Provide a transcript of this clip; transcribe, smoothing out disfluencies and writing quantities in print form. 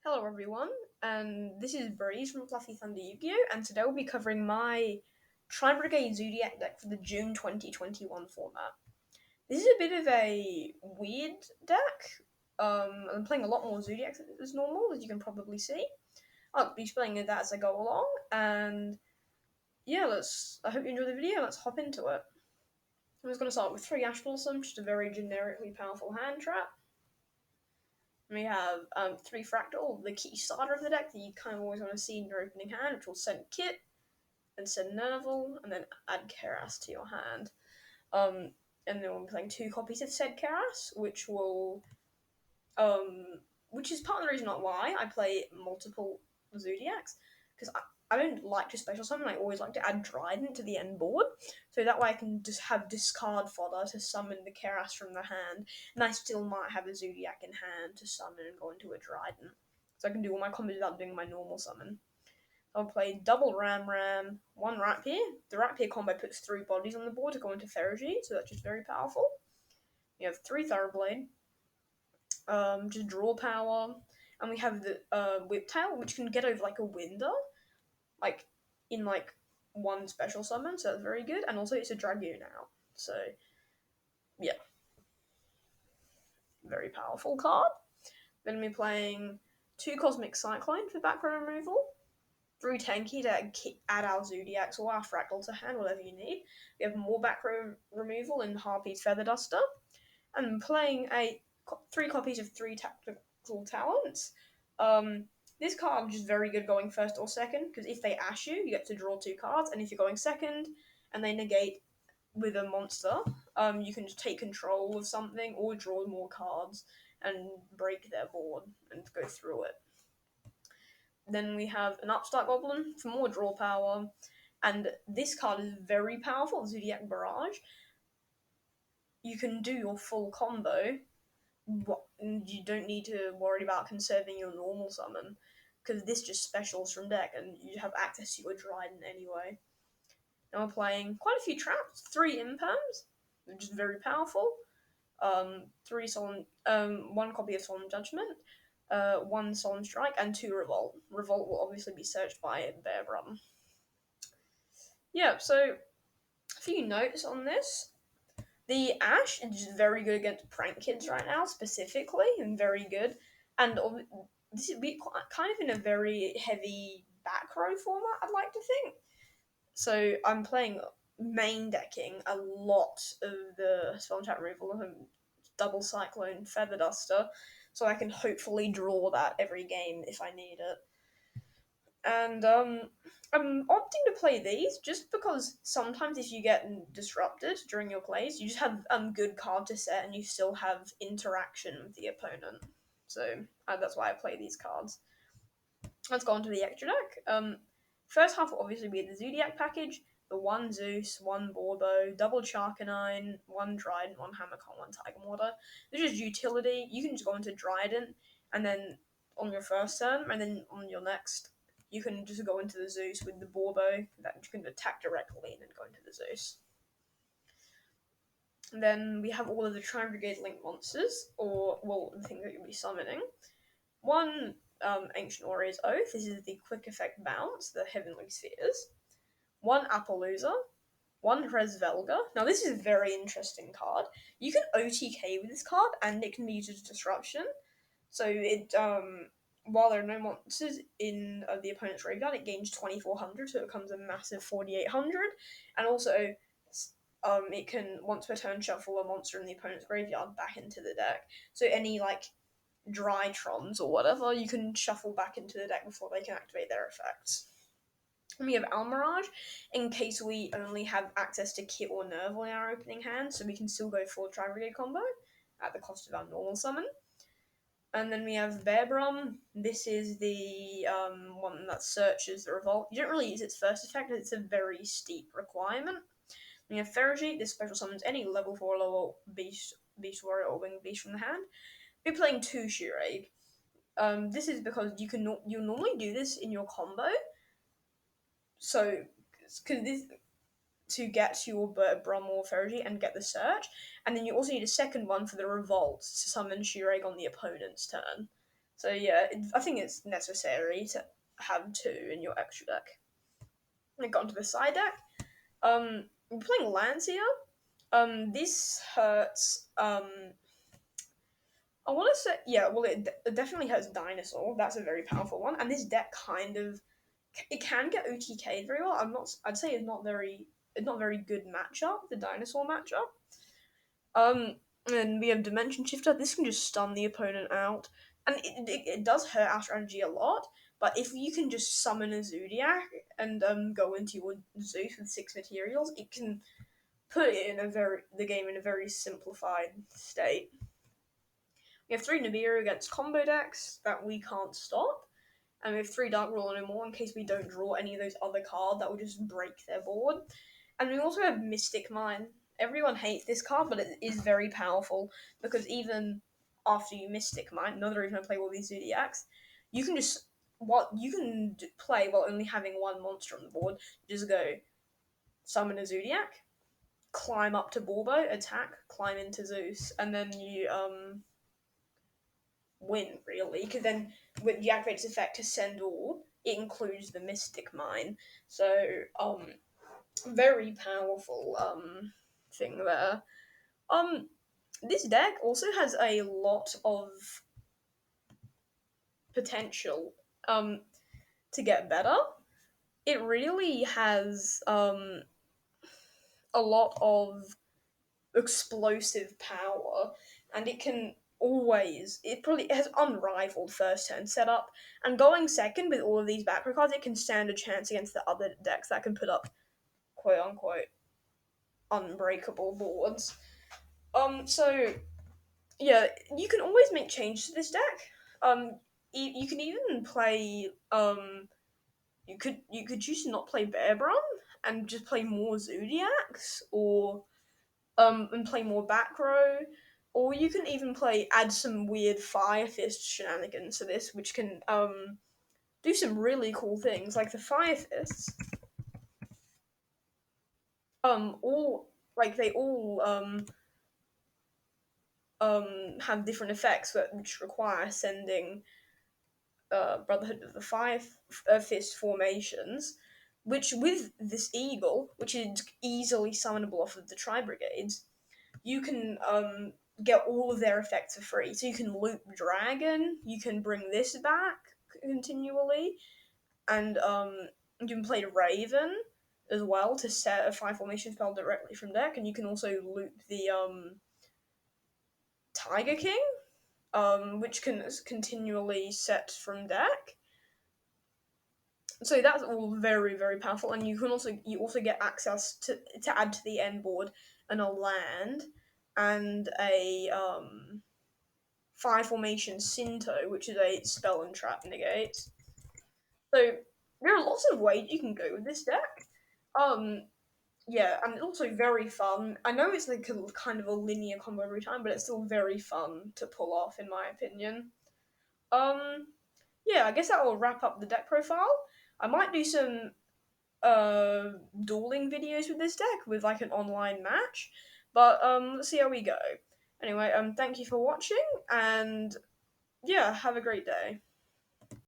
Hello everyone, and this is Breeze from Fluffy Thunder Yu-Gi-Oh! And today we'll be covering my Tri-Brigade Zoodiac deck for the June 2021 format. This is a bit of a weird deck. I'm playing a lot more Zoodiacs as normal, as you can probably see. I'll be explaining that as I go along, and yeah, I hope you enjoy the video. Let's hop into it. I'm just going to start with 3 Ash Blossom, just a very generically powerful hand trap. We have 3 Fractal, the key starter of the deck that you kind of always want to see in your opening hand, which will send Kit, and send Nerval, and then add Keras to your hand. And then we'll be playing 2 copies of said Keras, which is part of the reason why I play multiple Zoodiacs, because I don't like to special summon. I always like to add Trident to the end board, so that way I can just have discard fodder to summon the Keras from the hand, and I still might have a Zoodiac in hand to summon and go into a Trident. So I can do all my combos without doing my normal summon. I'll play double Ram, 1 Rapier. The Rapier combo puts 3 bodies on the board to go into Ferrogy, so that's just very powerful. We have 3 Thoroughblade, just draw power, and we have the Whiptail, which can get over like a window, like in like 1 special summon, so that's very good. And also it's a Dragoon now, so yeah, very powerful card. Then we're playing 2 Cosmic Cyclone for back row removal, 3 Tanky to add our Zoodiacs or our Fractal to hand, whatever you need. We have more back row removal in Harpy's Feather Duster, and playing 3 copies of 3 Tactical Talents. This card is very good going first or second, because if they ash you, you get to draw 2 cards, and if you're going second and they negate with a monster, you can just take control of something or draw more cards and break their board and go through it. Then we have an Upstart Goblin for more draw power, and this card is very powerful, Zoodiac Barrage. You can do your full combo. You don't need to worry about conserving your normal summon, because this just specials from deck, and you have access to your Dryden anyway. Now we're playing quite a few traps, 3 Imperms, which is very powerful. 3 Solemn, 1 copy of Solemn Judgment, 1 Solemn Strike, and 2 Revolt. Revolt will obviously be searched by Bear Brum. Yeah, so a few notes on this. The Ash is very good against prank kids right now, specifically, and very good. And this would be kind of in a very heavy back row format, I'd like to think. So I'm playing main decking a lot of the Spell Chat removal and double Cyclone Feather Duster, so I can hopefully draw that every game if I need it. And I'm opting to play these just because sometimes if you get disrupted during your plays, you just have good card to set and you still have interaction with the opponent. So that's why I play these cards. Let's go on to the extra deck. First half will obviously be the Zoodiac package, the 1 Zeus, 1 Borbo, double Charcanine, 1 Dryden, 1 Hammercon, 1 Tiger Mortar. This is utility. You can just go into Dryden, and then on your first turn, and then on your next, you can just go into the Zeus with the Borbo that you can attack directly and then go into the Zeus. And then we have all of the Tri-Brigade Link monsters, or, well, the thing that you'll be summoning. 1 Ancient Warrior's Oath. This is the quick effect bounce, the Heavenly Spheres. 1 Appaloosa. 1 Resvelga. Now, this is a very interesting card. You can OTK with this card, and it can be used as disruption. So, while there are no monsters in the opponent's graveyard, it gains 2400, so it becomes a massive 4800. And also, it can, once per turn, shuffle a monster in the opponent's graveyard back into the deck. So, any, Drytrons or whatever, you can shuffle back into the deck before they can activate their effects. And we have Almirage, in case we only have access to Kit or Nerval in our opening hand, so we can still go full Tri-Brigade combo at the cost of our normal summon. And then we have Bear Brum. This is the one that searches the Revolt. You don't really use its first effect, it's a very steep requirement. We have Ferrogy. This special summons any level 4 or lower Beast Warrior or Winged Beast from the hand. We're playing 2 Shirag. This is because you normally do this in your combo. So, because this to get your Brum or Ferrogy and get the search, and then you also need a second one for the Revolt to summon Shirag on the opponent's turn. So yeah, I think it's necessary to have two in your extra deck. I got onto the side deck. I'm playing Lancia. This hurts. I want to say yeah. Well, it definitely hurts Dinosaur. That's a very powerful one, and this deck kind of it can get OTK'd very well. I'm not. I'd say it's not very good matchup. The Dinosaur matchup. Um, and we have Dimension Shifter. This can just stun the opponent out, and it does hurt our strategy a lot. But if you can just summon a Zoodiac and go into your Zeus with 6 materials, it can put it in the game in a very simplified state. We have 3 Nibiru against combo decks that we can't stop, and we have 3 Dark Ruler no more in case we don't draw any of those other cards that will just break their board. And we also have Mystic Mine. Everyone hates this card, but it is very powerful because even after you Mystic Mine, another reason I play all these Zoodiacs, you can just play while only having one monster on the board. Just go summon a Zoodiac, climb up to Bulbo, attack, climb into Zeus, and then you win really. Because then when you activate its effect to send all, it includes the Mystic Mine. So very powerful thing there. This deck also has a lot of potential to get better. It really has a lot of explosive power, and it has unrivaled first turn setup, and going second with all of these back row cards, it can stand a chance against the other decks that can put up quote unquote unbreakable boards. So yeah, you can always make changes to this deck. You can even play you could choose to not play Bearbrum and just play more Zoodiacs, or and play more back row, or you can even add some weird Fire Fist shenanigans to this, which can do some really cool things. Like the Fire Fists, all like they all have different effects which require sending Brotherhood of the Fire Fist formations, which with this eagle, which is easily summonable off of the Tri-Brigades, you can get all of their effects for free. So you can loop Dragon, you can bring this back continually, and you can play Raven as well to set a 5 formation spell directly from deck, and you can also loop the Tiger King, which can continually set from deck. So that's all very, very powerful, and you also get access to add to the end board and a land and a 5 formation Sinto, which is a spell and trap negate. So there are lots of ways you can go with this deck. Yeah, and it's also very fun. I know it's like a kind of a linear combo every time, but it's still very fun to pull off, in my opinion. Yeah, I guess that will wrap up the deck profile. I might do some dueling videos with this deck with like an online match, but let's see how we go. Anyway, thank you for watching, and yeah, have a great day.